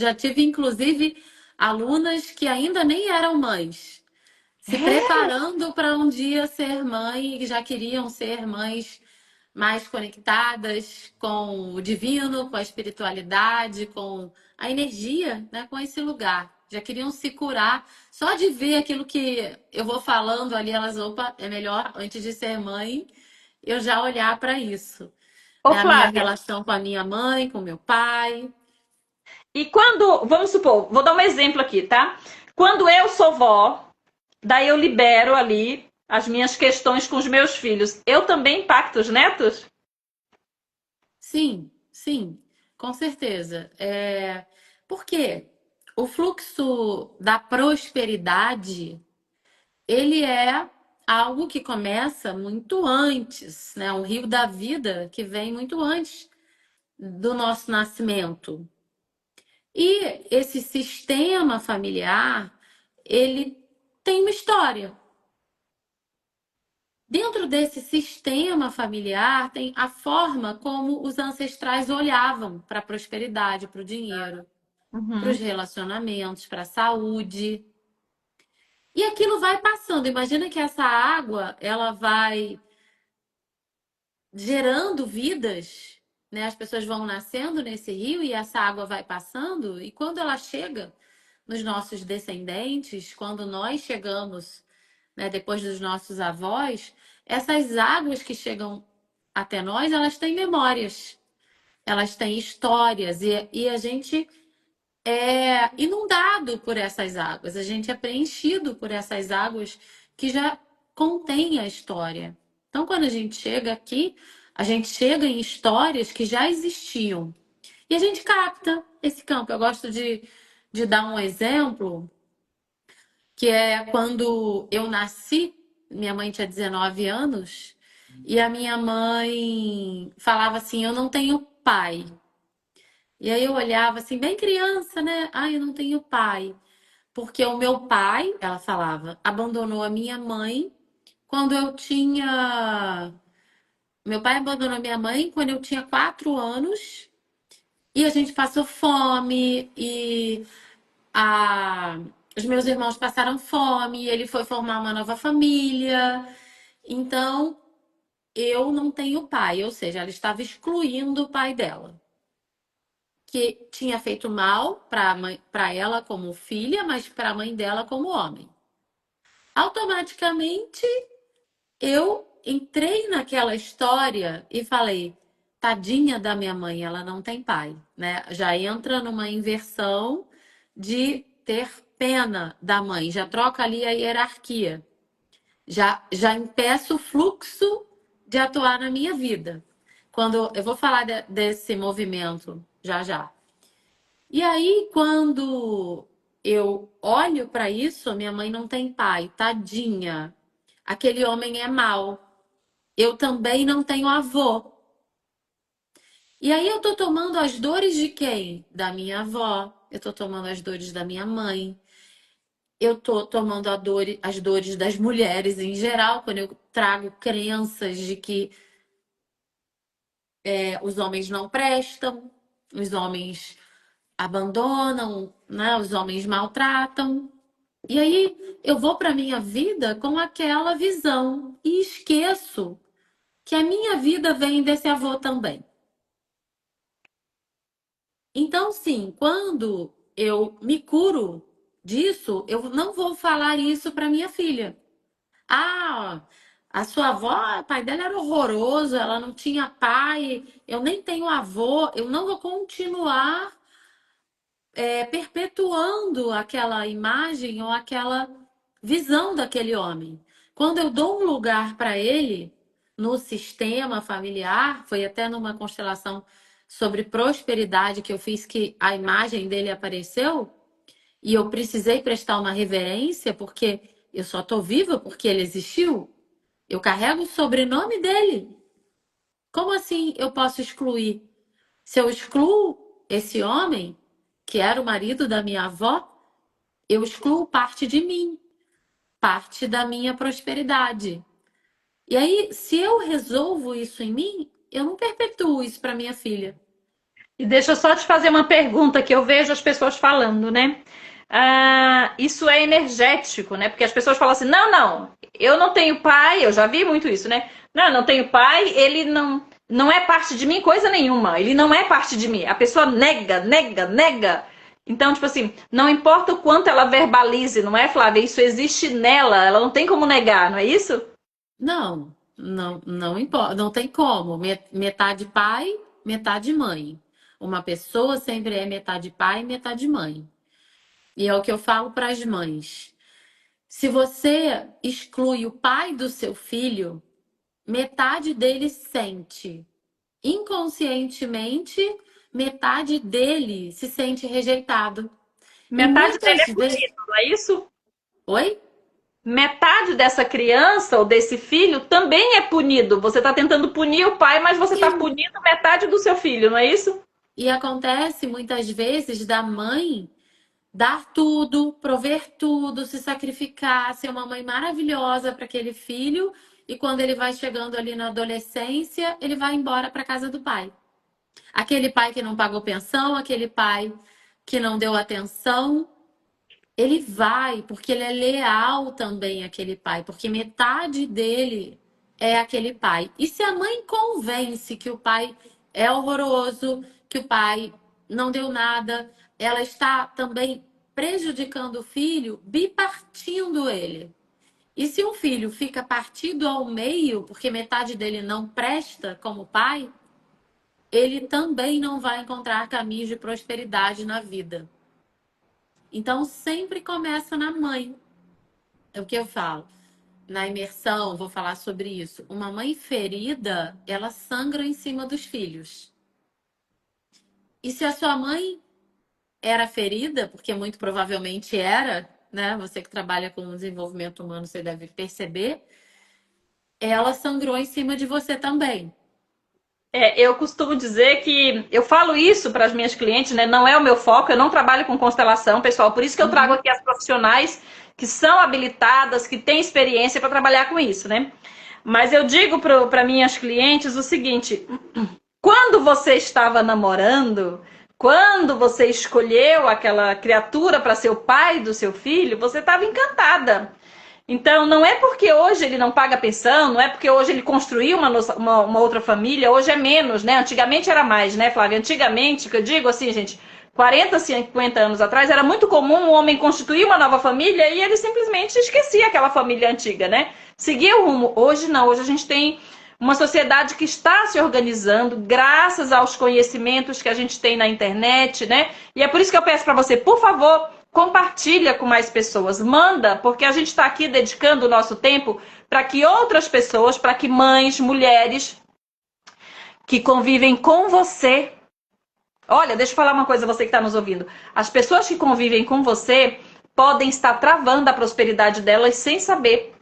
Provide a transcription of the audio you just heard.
Já tive, inclusive, alunas que ainda nem eram mães, se É? preparando para um dia ser mãe, e já queriam ser mães mais conectadas com o divino, com a espiritualidade, com a energia, né, com esse lugar. Já queriam se curar. Só de ver aquilo que eu vou falando ali, elas, opa, é melhor antes de ser mãe, eu já olhar para isso. Ô, Né? A minha Flávia, relação com a minha mãe, com meu pai. e quando, vamos supor, vou dar um exemplo aqui, tá? Quando eu sou vó, daí eu libero ali as minhas questões com os meus filhos. Eu também impacto os netos? Sim, sim, com certeza. Por quê? O fluxo da prosperidade, ele é algo que começa muito antes, né? Um rio da vida que vem muito antes do nosso nascimento. E esse sistema familiar, ele tem uma história. Dentro desse sistema familiar, tem a forma como os ancestrais olhavam para a prosperidade, para o dinheiro, para os Uhum. relacionamentos, para a saúde. E aquilo vai passando. Imagina que essa água, ela vai gerando vidas, né? As pessoas vão nascendo nesse rio e essa água vai passando, e quando ela chega nos nossos descendentes, quando nós chegamos, né, depois dos nossos avós, essas águas que chegam até nós, elas têm memórias, elas têm histórias, e a gente é inundado por essas águas, a gente é preenchido por essas águas que já contêm a história. Então, quando a gente chega aqui, a gente chega em histórias que já existiam e a gente capta esse campo. Eu gosto de dar um exemplo, que é quando eu nasci, minha mãe tinha 19 anos, e a minha mãe falava assim: Eu não tenho pai. E aí eu olhava assim, bem criança, né? Ai, eu não tenho pai. Porque o meu pai, ela falava, abandonou a minha mãe quando eu tinha. Meu pai abandonou minha mãe quando eu tinha 4 anos e a gente passou fome e a... os meus irmãos passaram fome, e ele foi formar uma nova família. Então, eu não tenho pai, ou seja, ela estava excluindo o pai dela, que tinha feito mal para ela como filha, mas para a mãe dela como homem. Automaticamente eu entrei naquela história e falei, tadinha da minha mãe, ela não tem pai, né? Já entra numa inversão de ter pena da mãe, já troca ali a hierarquia, já impeço o fluxo de atuar na minha vida. Quando eu vou falar desse movimento já já. E aí, quando eu olho para isso, minha mãe não tem pai, tadinha. Aquele homem é mau. Eu também não tenho avô. E aí eu tô tomando as dores de quem? Da minha avó. Eu tô tomando as dores da minha mãe. Eu tô tomando as dores das mulheres em geral, quando eu trago crenças de que os homens não prestam, os homens abandonam, né? Os homens maltratam. E aí eu vou para minha vida com aquela visão e esqueço que a minha vida vem desse avô também. Então, sim, quando eu me curo disso, eu não vou falar isso para minha filha. Ah, a sua avó, o pai dela era horroroso, ela não tinha pai, eu nem tenho avô, eu não vou continuar perpetuando aquela imagem ou aquela visão daquele homem. Quando eu dou um lugar para ele no sistema familiar, foi até numa constelação sobre prosperidade que eu fiz que a imagem dele apareceu e eu precisei prestar uma reverência porque eu só estou viva porque ele existiu. Eu carrego o sobrenome dele. Como assim eu posso excluir? Se eu excluo esse homem, que era o marido da minha avó, eu excluo parte de mim, parte da minha prosperidade. E aí, se eu resolvo isso em mim, eu não perpetuo isso para minha filha. E deixa eu só te fazer uma pergunta que eu vejo as pessoas falando, né? Ah, isso é energético, né? Porque as pessoas falam assim: não, não, eu não tenho pai, eu já vi muito isso, né? Não, eu não tenho pai, ele não é parte de mim, coisa nenhuma, ele não é parte de mim. A pessoa nega, nega, nega. Então, tipo assim, não importa o quanto ela verbalize, não é, Flávia? Isso existe nela, ela não tem como negar, não é isso? Não, não importa, não tem como. Metade pai, metade mãe. Uma pessoa sempre é metade pai, metade mãe. E é o que eu falo para as mães. Se você exclui o pai do seu filho, metade dele sente. Inconscientemente, metade dele se sente rejeitado. E Metade dele muitas é vezes. punido, não é isso? Oi? Metade dessa criança ou desse filho também é punido. Você está tentando punir o pai, mas você está Sim. punindo metade do seu filho, não é isso? E acontece muitas vezes da mãe dar tudo, prover tudo, se sacrificar, ser uma mãe maravilhosa para aquele filho, e quando ele vai chegando ali na adolescência, ele vai embora para casa do pai. Aquele pai que não pagou pensão, aquele pai que não deu atenção, ele vai porque ele é leal também àquele pai, porque metade dele é aquele pai. E se a mãe convence que o pai é horroroso, que o pai não deu nada, ela está também prejudicando o filho, bipartindo ele. E se um filho fica partido ao meio, porque metade dele não presta como pai, ele também não vai encontrar caminhos de prosperidade na vida. Então sempre começa na mãe. É o que eu falo. Na imersão, vou falar sobre isso. Uma mãe ferida, ela sangra em cima dos filhos. E se a sua mãe era ferida, porque muito provavelmente era, né? Você que trabalha com desenvolvimento humano, você deve perceber, ela sangrou em cima de você também. É, eu costumo dizer que eu falo isso para as minhas clientes, né? Não é o meu foco, eu não trabalho com constelação, pessoal. Por isso que eu trago Uhum. aqui as profissionais que são habilitadas, que têm experiência para trabalhar com isso, né? Mas eu digo para minhas clientes o seguinte: quando você estava namorando, quando você escolheu aquela criatura para ser o pai do seu filho, você estava encantada. Então, não é porque hoje ele não paga pensão, não é porque hoje ele construiu uma outra família, hoje é menos, né? Antigamente era mais, né, Flávia? Antigamente, que eu digo assim, gente, 40, 50 anos atrás, era muito comum um homem constituir uma nova família e ele simplesmente esquecia aquela família antiga, né? Seguia o rumo. Hoje não, hoje a gente tem uma sociedade que está se organizando graças aos conhecimentos que a gente tem na internet, né? E é por isso que eu peço para você, por favor, compartilha com mais pessoas, manda, porque a gente está aqui dedicando o nosso tempo para que outras pessoas, para que mães, mulheres que convivem com você. Olha, deixa eu falar uma coisa, você que está nos ouvindo. As pessoas que convivem com você podem estar travando a prosperidade delas sem saber.